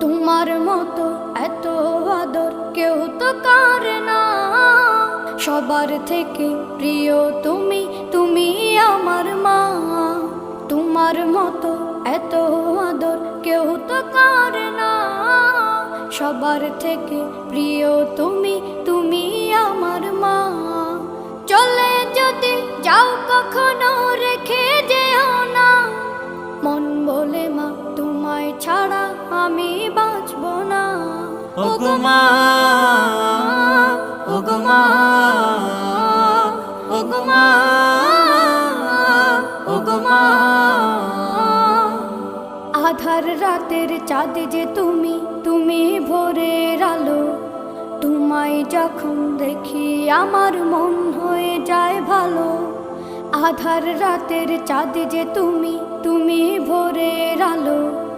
তোমার মতো এত আদর কেউ তো করে না। সবার থেকে প্রিয় তুমি, তুমি আমার মা। তোমার মতো এত আদর কেউ তো করে না। সবার থেকে প্রিয় তুমি, তুমি আমার মা। চলে যদি যাও কখনো রেখে যেও না। মন বলে মা তোমায় ছাড়া আমি বাঁচব না। ওগো মা, ওগো মা, ওগো মা, ওগো মা। আধার রাতের চাঁদ যে তুমি, তুমি ভোরের আলো। তোমায় যখন দেখি আমার মন হয়ে যায় ভালো। আধার রাতের চাঁদ যে তুমি, তুমি ভোরের আলো।